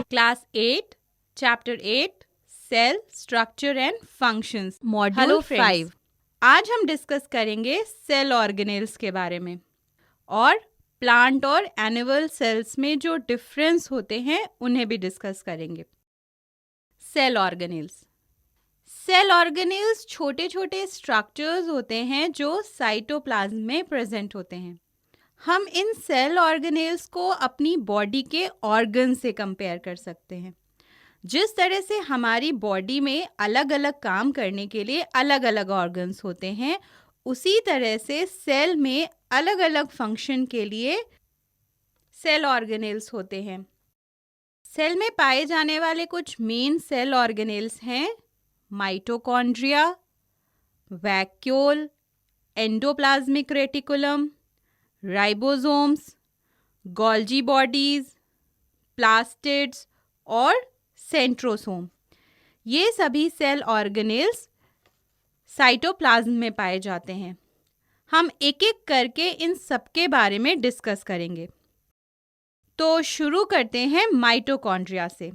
Class 8 chapter 8 cell structure and functions module 5। आज हम discuss करेंगे सेल ऑर्गेनेल्स के बारे में और प्लांट और एनिमल सेल्स में जो डिफरेंस होते हैं उन्हें भी डिस्कस करेंगे। सेल ऑर्गेनेल्स छोटे छोटे स्ट्रक्चर्स होते हैं जो साइटोप्लाज्म में प्रेजेंट होते हैं। हम इन सेल ऑर्गेनेल्स को अपनी बॉडी के ऑर्गन से कंपेयर कर सकते हैं। जिस तरह से हमारी बॉडी में अलग अलग काम करने के लिए अलग अलग ऑर्गन्स होते हैं, उसी तरह से सेल में अलग अलग फंक्शन के लिए सेल ऑर्गेनेल्स होते हैं। सेल में पाए जाने वाले कुछ मेन सेल ऑर्गेनेल्स हैं mitochondria, vacuole, endoplasmic reticulum, ribosomes, Golgi bodies, plastids और सेंट्रोसोम। ये सभी सेल ऑर्गेनेल्स साइटोप्लाज्म में पाए जाते हैं। हम एक एक करके इन सबके बारे में डिस्कस करेंगे। तो शुरू करते हैं माइटोकॉन्ड्रिया से।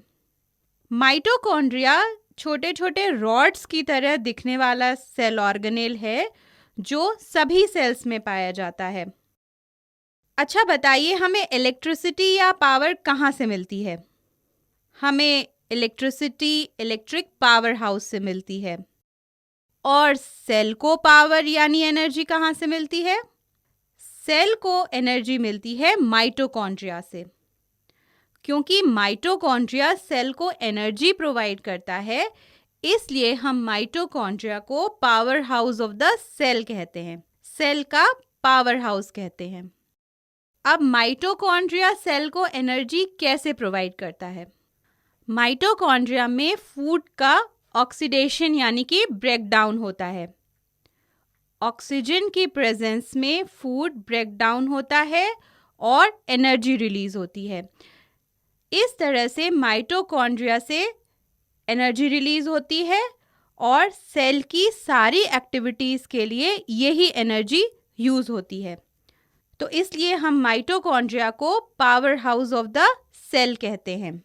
माइटोकॉन्ड्रिया छोटे छोटे रॉड्स की तरह दिखने वाला सेल ऑर्गेनेल है जो सभी सेल्स में पाया जाता है। अच्छा बताइए, हमें इलेक्ट्रिसिटी या पावर कहाँ से मिलती है? हमें इलेक्ट्रिसिटी इलेक्ट्रिक पावर हाउस से मिलती है। और सेल को पावर यानी एनर्जी कहाँ से मिलती है? सेल को एनर्जी मिलती है माइटोकॉन्ड्रिया से। क्योंकि माइटोकॉन्ड्रिया सेल को एनर्जी प्रोवाइड करता है, इसलिए हम माइटोकॉन्ड्रिया को power house of the cell कहते हैं, सेल का पावर हाउस कहते हैं। अब माइटोकॉन्ड्रिया सेल को एनर्जी कैसे प्रोवाइड करता है? माइटोकॉन्ड्रिया में फूड का ऑक्सीडेशन यानी कि ब्रेक डाउन होता है। ऑक्सीजन की प्रेजेंस में फूड ब्रेक डाउन होता है और एनर्जी रिलीज होती है। इस तरह से माइटोकॉन्ड्रिया से एनर्जी रिलीज होती है और सेल की सारी एक्टिविटीज़ के लिए यही एनर्जी यूज़ होती है। तो इसलिए हम माइटोकॉन्ड्रिया को power house of the cell कहते हैं।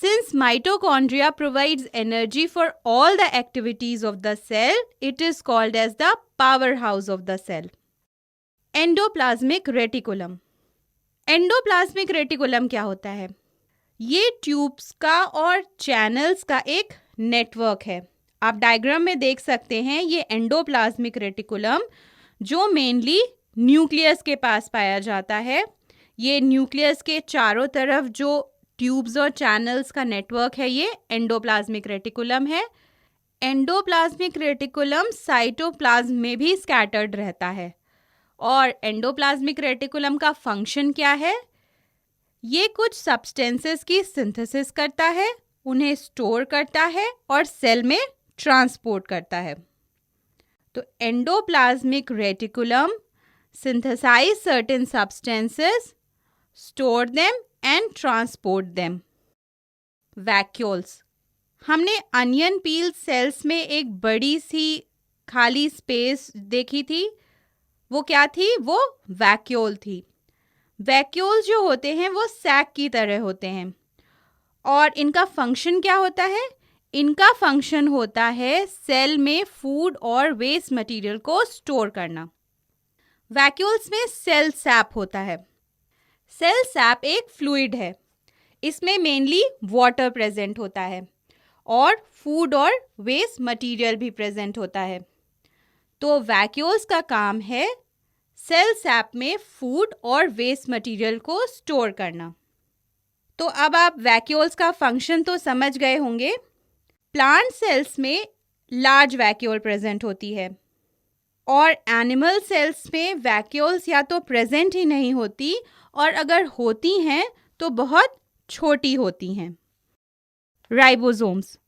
Since mitochondria provides energy for all the activities of the cell, it is called as the powerhouse of the cell. Endoplasmic reticulum. Endoplasmic reticulum क्या होता है? ये ट्यूब्स का और channels का एक नेटवर्क है। आप डायग्राम में देख सकते हैं ये एंडोप्लाज्मिक रेटिकुलम जो मेनली न्यूक्लियस के पास पाया जाता है। ये न्यूक्लियस के चारों तरफ जो ट्यूब्स और चैनल्स का नेटवर्क है, ये एंडोप्लाज्मिक रेटिकुलम है। एंडोप्लाज्मिक रेटिकुलम साइटोप्लाज्म में भी स्कैटर्ड रहता है। और एंडोप्लाज्मिक रेटिकुलम का फंक्शन क्या है? ये कुछ सब्सटेंसेस की सिंथेसिस करता है, उन्हें स्टोर करता है और सेल में ट्रांसपोर्ट करता है। तो endoplasmic reticulum synthesize certain substances, store them and transport them. Vacuoles. हमने अनियन पील सेल्स में एक बड़ी सी खाली स्पेस देखी थी। वो क्या थी? वो वैक्यूल थी। वैक्यूल्स जो होते हैं वो सैक की तरह होते हैं और इनका फंक्शन क्या होता है? इनका फंक्शन होता है सेल में फूड और वेस्ट मटेरियल को स्टोर करना। वैक्यूल्स में सेल सैप होता है। सेल सैप एक फ्लूइड है। इसमें मेनली वाटर प्रेजेंट होता है और फूड और वेस्ट मटेरियल भी प्रेजेंट होता है। तो वैक्यूल्स का काम है सेल सैप में फूड और वेस्ट मटेरियल को स्टोर करना। तो अब आप वैक्यूल्स का फंक्शन तो समझ गए होंगे। प्लांट सेल्स में लार्ज वैक्यूल प्रेजेंट होती है और एनिमल सेल्स में वैक्यूल्स या तो प्रेजेंट ही नहीं होती और अगर होती हैं तो बहुत छोटी होती हैं। राइबोसोम्स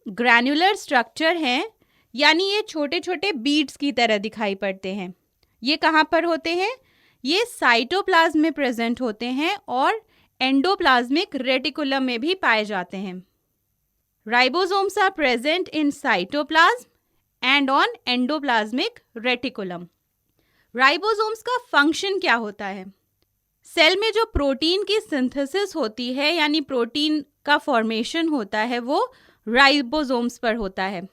ग्रैन्युलर स्ट्रक्चर हैं, यानी ये छोटे छोटे बीड्स की तरह दिखाई पड़ते हैं। ये कहाँ पर होते हैं? ये साइटोप्लाज्म में प्रेजेंट होते हैं और एंडोप्लाज्मिक रेटिकुलम में भी पाए जाते हैं। Ribosomes are present in cytoplasm and on endoplasmic reticulum. Ribosomes का फंक्शन क्या होता है? सेल में जो प्रोटीन की सिंथेसिस होती है यानी प्रोटीन का फॉर्मेशन होता है वो राइबोसोम्स पर होता है।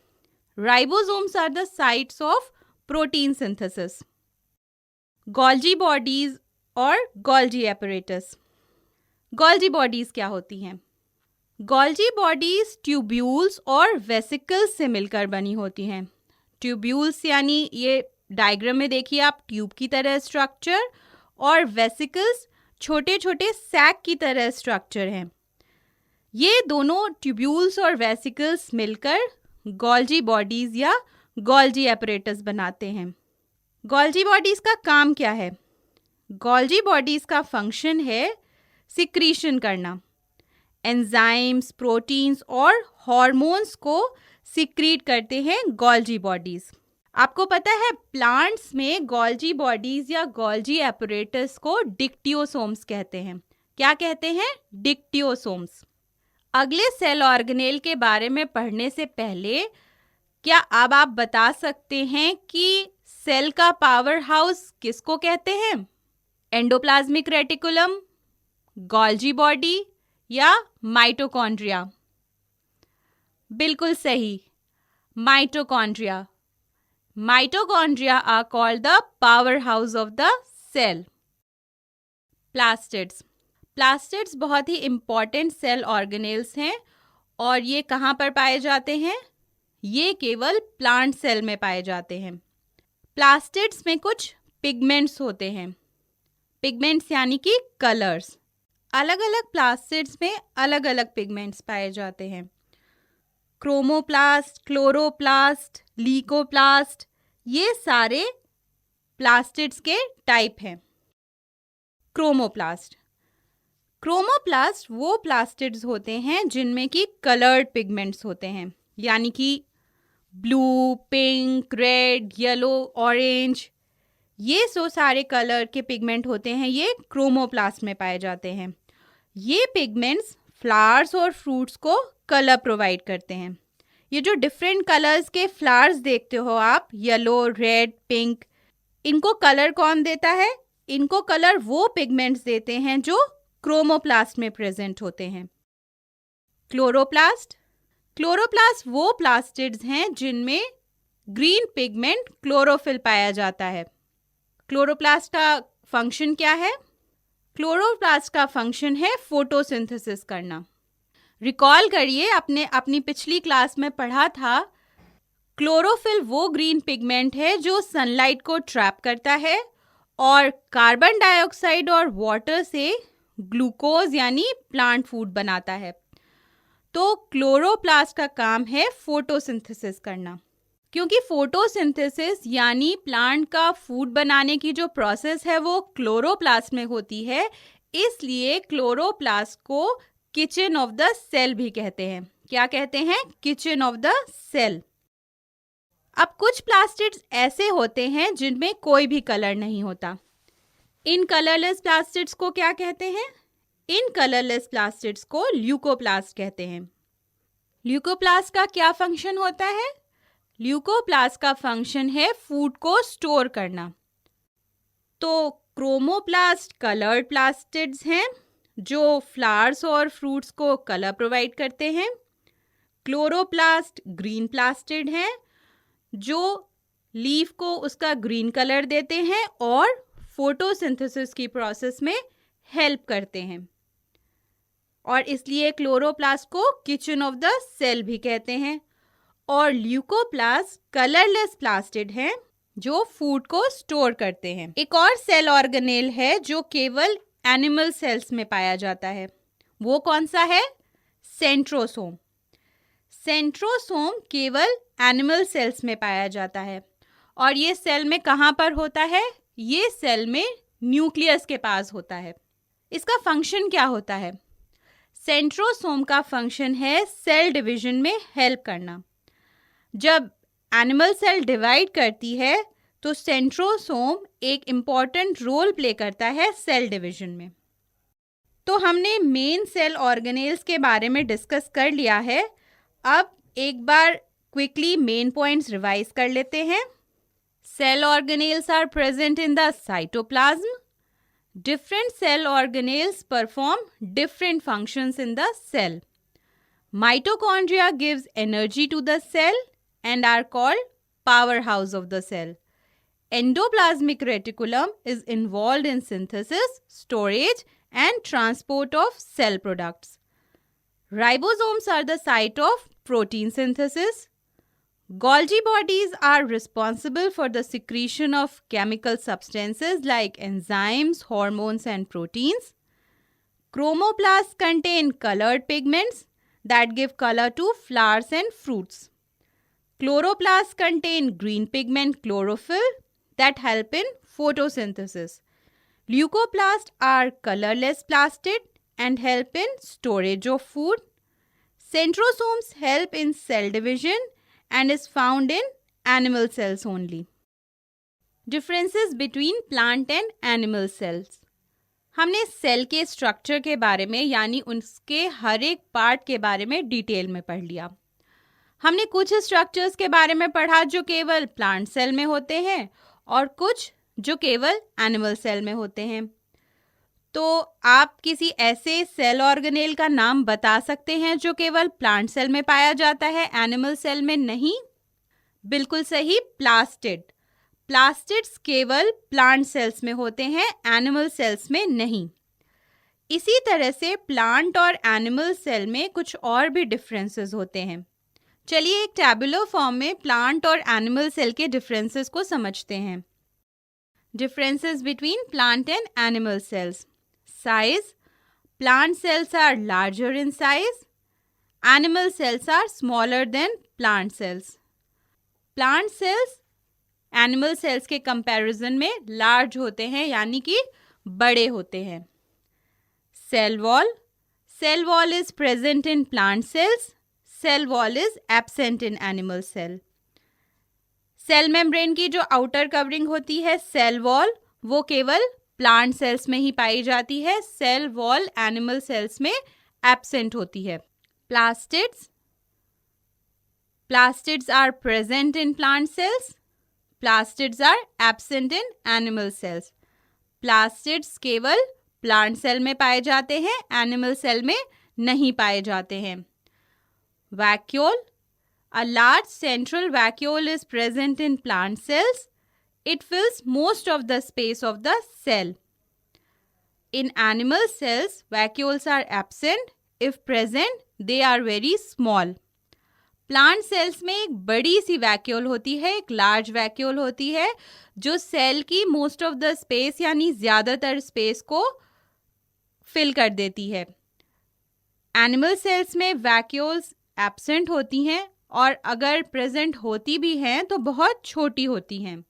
Ribosomes are the sites of protein synthesis. Golgi bodies और गोल्जी एपरेटस। गोल्जी बॉडीज क्या होती हैं? गोल्जी बॉडीज ट्यूब्यूल्स और वेसिकल्स से मिलकर बनी होती हैं। ट्यूब्यूल्स यानी ये डायग्राम में देखिए आप ट्यूब की तरह स्ट्रक्चर और वेसिकल्स छोटे छोटे सैक की तरह स्ट्रक्चर हैं। ये दोनों ट्यूब्यूल्स और वेसिकल्स मिलकर गोल्जी बॉडीज या गोल्जी एपरेटस बनाते हैं। गोल्जी बॉडीज का काम क्या है? गोल्जी बॉडीज का फंक्शन है सिक्रीशन करना। एंजाइम्स, प्रोटीन्स और हार्मोन्स को सिक्रीट करते हैं गोल्जी बॉडीज। आपको पता है प्लांट्स में गोल्जी बॉडीज या गोल्जी एपरेटस को डिक्टियोसोम्स कहते हैं। क्या कहते हैं? डिक्टियोसोम्स। अगले सेल ऑर्गेनेल के बारे में पढ़ने से पहले क्या अब आप बता सकते हैं कि सेल का पावर हाउस किसको कहते हैं? एंडोप्लाज्मिक रेटिकुलम, गोल्जी बॉडी या माइटोकॉन्ड्रिया? बिल्कुल सही, mitochondria. Mitochondria are called the powerhouse of the cell. Plastids. Plastids बहुत ही important cell organelles हैं और ये कहाँ पर पाए जाते हैं? ये केवल plant cell में पाए जाते हैं। Plastids में कुछ pigments होते हैं। Pigments यानी कि colors। अलग अलग plastids में अलग अलग pigments पाए जाते हैं। क्रोमोप्लास्ट, क्लोरोप्लास्ट, लीकोप्लास्ट, ये सारे प्लास्टिड्स के टाइप हैं। क्रोमोप्लास्ट वो प्लास्टिड्स होते हैं जिनमें कि कलर्ड पिगमेंट्स होते हैं, यानी कि blue, pink, red, yellow, orange, ये सारे कलर के पिगमेंट होते हैं। ये क्रोमोप्लास्ट में पाए जाते हैं। ये पिगमेंट्स फ्लावर्स और फ्रूट्स को कलर प्रोवाइड करते हैं। ये जो डिफरेंट कलर्स के फ्लावर्स देखते हो आप, येलो, रेड, पिंक, इनको कलर कौन देता है? इनको कलर वो पिगमेंट्स देते हैं जो क्रोमोप्लास्ट में प्रेजेंट होते हैं। क्लोरोप्लास्ट वो प्लास्टिड्स हैं जिनमें ग्रीन पिगमेंट क्लोरोफिल पाया जाता है। क्लोरोप्लास्ट का फंक्शन क्या है? क्लोरोप्लास्ट का फंक्शन है फोटोसिंथेसिस करना। रिकॉल करिए, आपने अपनी पिछली क्लास में पढ़ा था क्लोरोफिल वो ग्रीन पिगमेंट है जो सनलाइट को ट्रैप करता है और कार्बन डाइऑक्साइड और वाटर से ग्लूकोज यानी प्लांट फूड बनाता है। तो क्लोरोप्लास्ट का काम है फोटोसिंथेसिस करना। क्योंकि फोटोसिंथेसिस यानी प्लांट का फूड बनाने की जो प्रोसेस है वो क्लोरोप्लास्ट में होती है, इसलिए क्लोरोप्लास्ट को किचन ऑफ द सेल भी कहते हैं। क्या कहते हैं? Kitchen of the cell. अब कुछ प्लास्टिड्स ऐसे होते हैं जिनमें कोई भी कलर नहीं होता। इन कलरलेस प्लास्टिड्स को क्या कहते हैं? इन कलरलेस प्लास्टिड्स को ल्यूकोप्लास्ट कहते हैं। ल्यूकोप्लास्ट का क्या फंक्शन होता है? ल्यूकोप्लास्ट का फंक्शन है फूड को स्टोर करना। तो क्रोमोप्लास्ट कलर्ड प्लास्टिड्स हैं जो फ्लावर्स और फ्रूट्स को कलर प्रोवाइड करते हैं। क्लोरोप्लास्ट ग्रीन प्लास्टिड हैं जो लीफ को उसका ग्रीन कलर देते हैं और फोटोसिंथेसिस की प्रोसेस में हेल्प करते हैं, और इसलिए क्लोरोप्लास्ट को किचन ऑफ द सेल भी कहते हैं। और ल्यूकोप्लास्ट कलरलेस प्लास्टिड हैं जो फूड को स्टोर करते हैं। एक और सेल ऑर्गेनेल है जो केवल एनिमल सेल्स में पाया जाता है, वो कौन सा है? सेंट्रोसोम। सेंट्रोसोम केवल एनिमल सेल्स में पाया जाता है, और ये सेल में कहाँ पर होता है? ये सेल में न्यूक्लियस के पास होता है। इसका फंक्शन क्या होता है? सेंट्रोसोम का फंक्शन है सेल डिवीजन में हेल्प करना। जब एनिमल सेल डिवाइड करती है तो सेंट्रोसोम एक इम्पॉर्टेंट रोल प्ले करता है सेल डिवीजन में। तो हमने मेन सेल ऑर्गेनेल्स के बारे में डिस्कस कर लिया है। अब एक बार क्विकली मेन पॉइंट्स रिवाइज कर लेते हैं। Cell organelles are present in the cytoplasm. Different cell organelles perform different functions in the cell. Mitochondria gives energy to the cell and are called powerhouse of the cell. Endoplasmic reticulum is involved in synthesis, storage and transport of cell products. Ribosomes are the site of protein synthesis. Golgi bodies are responsible for the secretion of chemical substances like enzymes, hormones, and proteins. Chromoplasts contain colored pigments that give color to flowers and fruits. Chloroplasts contain green pigment chlorophyll that help in photosynthesis. Leucoplasts are colorless plastid and help in storage of food. Centrosomes help in cell division and is found in animal cells only. Differences between plant and animal cells. हमने cell के structure के बारे में यानी उसके हर एक part के बारे में डिटेल में पढ़ लिया। हमने कुछ स्ट्रक्चर्स के बारे में पढ़ा जो केवल प्लांट सेल में होते हैं और कुछ जो केवल एनिमल सेल में होते हैं। तो आप किसी ऐसे सेल ऑर्गेनेल का नाम बता सकते हैं जो केवल प्लांट सेल में पाया जाता है, एनिमल सेल में नहीं? बिल्कुल सही, प्लास्टिड। प्लास्टिड्स केवल प्लांट सेल्स में होते हैं, एनिमल सेल्स में नहीं। इसी तरह से प्लांट और एनिमल सेल में कुछ और भी डिफरेंसेस होते हैं। चलिए एक टैबुलर फॉर्म में प्लांट और एनिमल सेल के डिफरेंसेस को समझते हैं। Differences between plant and animal cells. Size. Plant cells are larger in size. Animal cells are smaller than plant cells. Plant cells animal cells के comparison में large होते हैं यानी कि बड़े होते हैं। Cell wall. Cell wall is present in plant cells. Cell wall is absent in animal cell. Cell membrane की जो outer covering होती है cell wall, वो केवल प्लांट सेल्स में ही पाई जाती है। सेल वॉल एनिमल सेल्स में एब्सेंट होती है। Plastids are present in plant cells. Plastids are absent in animal cells. Plastids केवल प्लांट सेल में पाए जाते हैं, एनिमल सेल में नहीं पाए जाते हैं। Vacuole. A large central vacuole is present in plant cells. It fills most of the space of the cell. In animal cells, vacuoles are absent. If present, they are very small. Plant cells में एक बड़ी सी vacuole होती है, एक large vacuole होती है जो cell की मोस्ट ऑफ द स्पेस यानी ज़्यादातर स्पेस को फिल कर देती है। एनिमल सेल्स में वैक्यूल्स एब्सेंट होती हैं और अगर प्रेजेंट होती भी हैं तो बहुत छोटी होती हैं।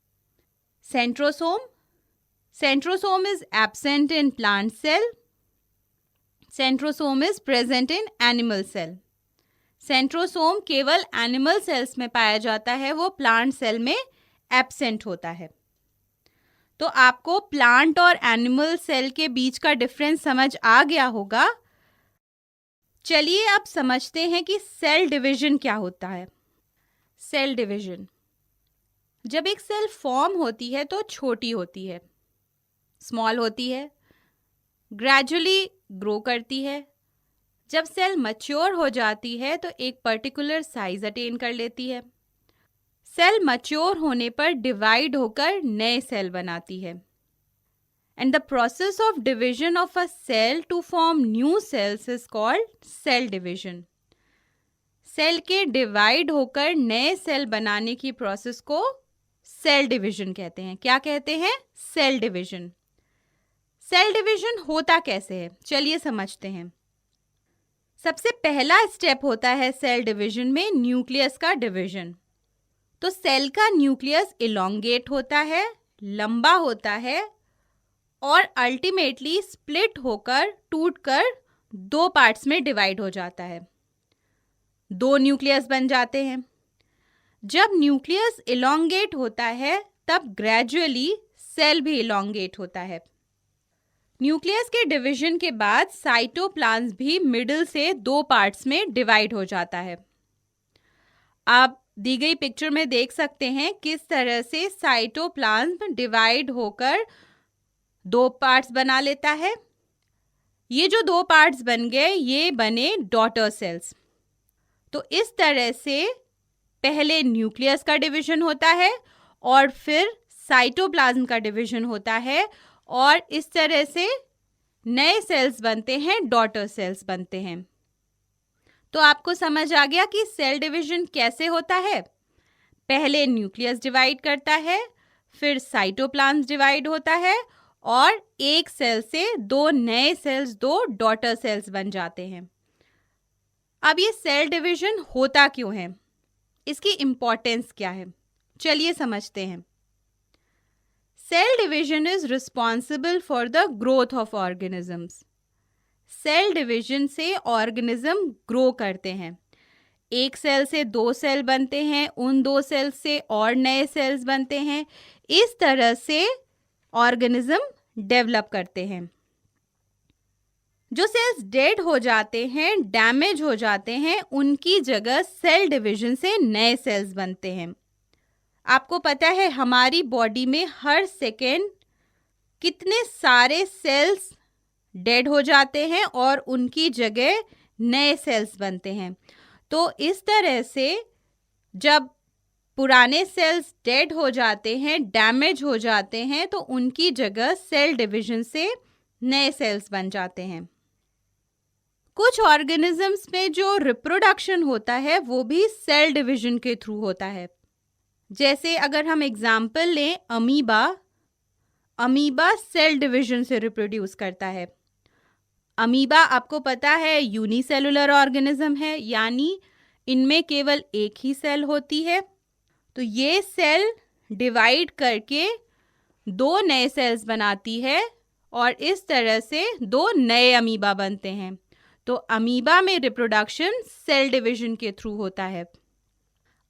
Centrosome. Centrosome is absent in plant cell. Centrosome is present in animal cell. Centrosome केवल एनिमल सेल्स में पाया जाता है, वो प्लांट सेल में एब्सेंट होता है। तो आपको प्लांट और एनिमल सेल के बीच का डिफरेंस समझ आ गया होगा। चलिए अब समझते हैं कि सेल डिवीजन क्या होता है। सेल डिवीजन, जब एक सेल फॉर्म होती है तो छोटी होती है। स्मॉल होती है, ग्रेजुअली ग्रो करती है। जब सेल मैच्योर हो जाती है तो एक पर्टिकुलर साइज अटेन कर लेती है। सेल मैच्योर होने पर डिवाइड होकर नए सेल बनाती है। And the process of division of a cell to form new sales is called cell division. Cell के डिवाइड होकर नए सेल बनाने की प्रोसेस को सेल डिवीजन कहते हैं। क्या कहते हैं? Cell division. सेल डिवीजन होता कैसे है, चलिए समझते हैं। सबसे पहला स्टेप होता है सेल डिवीजन में न्यूक्लियस का डिवीजन। तो सेल का न्यूक्लियस इलोंगेट होता है, लंबा होता है और अल्टीमेटली स्प्लिट होकर टूटकर दो पार्ट्स में डिवाइड हो जाता है। दो न्यूक्लियस बन जाते हैं। जब न्यूक्लियस इलोंगेट होता है तब ग्रेजुअली सेल भी इलोंगेट होता है। न्यूक्लियस के डिवीजन के बाद साइटोप्लाज्म भी मिडिल से दो पार्ट्स में डिवाइड हो जाता है। आप दी गई पिक्चर में देख सकते हैं किस तरह से साइटोप्लाज्म डिवाइड होकर दो पार्ट्स बना लेता है। ये जो दो पार्ट्स बन गए ये बने डॉटर सेल्स। तो इस तरह से पहले न्यूक्लियस का डिवीजन होता है और फिर साइटोप्लाज्म का डिवीजन होता है और इस तरह से नए सेल्स बनते हैं, डॉटर सेल्स बनते हैं। तो आपको समझ आ गया कि सेल डिवीजन कैसे होता है। पहले न्यूक्लियस डिवाइड करता है, फिर साइटोप्लाज्म डिवाइड होता है और एक सेल से दो नए सेल्स, दो डॉटर सेल्स बन जाते हैं। अब ये सेल डिवीजन होता क्यों है, इसकी इम्पोर्टेंस क्या है, चलिए समझते हैं। Cell division is responsible for the growth of organisms. Cell division से ऑर्गेनिज्म ग्रो करते हैं। एक सेल से दो सेल बनते हैं, उन दो सेल से और नए सेल्स बनते हैं। इस तरह से ऑर्गेनिज्म डेवलप करते हैं। जो सेल्स डेड हो जाते हैं, डैमेज हो जाते हैं, उनकी जगह सेल डिवीजन से नए सेल्स बनते हैं। आपको पता है हमारी बॉडी में हर सेकेंड कितने सारे सेल्स डेड हो जाते हैं और उनकी जगह नए सेल्स बनते हैं। तो इस तरह से जब पुराने सेल्स डेड हो जाते हैं, डैमेज हो जाते हैं, तो उनकी जगह सेल डिवीजन से नए सेल्स बन जाते हैं। कुछ ऑर्गेनिजम्स में जो रिप्रोडक्शन होता है वो भी सेल डिवीजन के थ्रू होता है। जैसे अगर हम एग्जाम्पल लें अमीबा, अमीबा सेल डिवीजन से रिप्रोड्यूस करता है। अमीबा आपको पता है यूनिसेलुलर ऑर्गेनिज्म है, यानी इनमें केवल एक ही सेल होती है। तो ये सेल डिवाइड करके दो नए सेल्स बनाती है और इस तरह से दो नए अमीबा बनते हैं। तो अमीबा में रिप्रोडक्शन सेल डिवीजन के थ्रू होता है।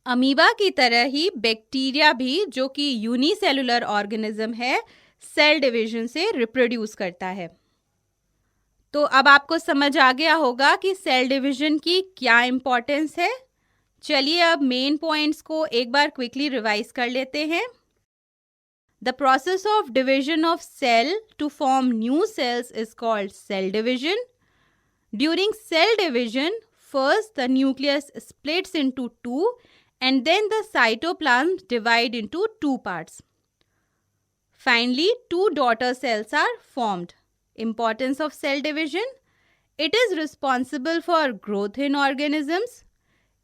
अमीबा की तरह ही बैक्टीरिया भी, जो कि यूनिसेलुलर ऑर्गेनिज्म है, सेल डिवीजन से रिप्रोड्यूस करता है। तो अब आपको समझ आ गया होगा कि सेल डिवीजन की क्या इम्पोर्टेंस है। चलिए अब मेन पॉइंट्स को एक बार क्विकली रिवाइज कर लेते हैं। The process of division of cell to form new sales is called cell division. During cell division, first the nucleus splits into two and then the cytoplasm divide into two parts. Finally, two daughter cells are formed. Importance of cell division: it is responsible for growth in organisms.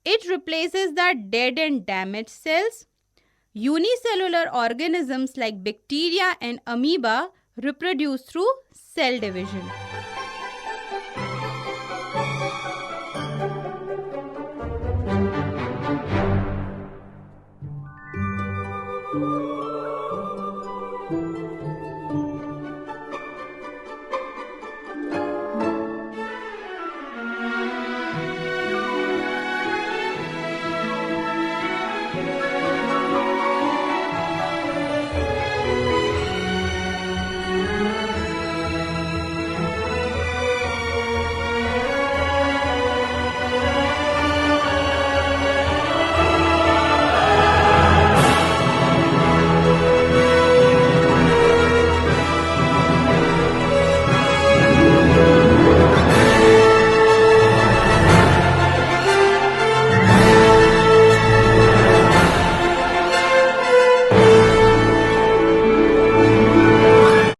It replaces the dead and damaged cells. Unicellular organisms like bacteria and amoeba reproduce through cell division.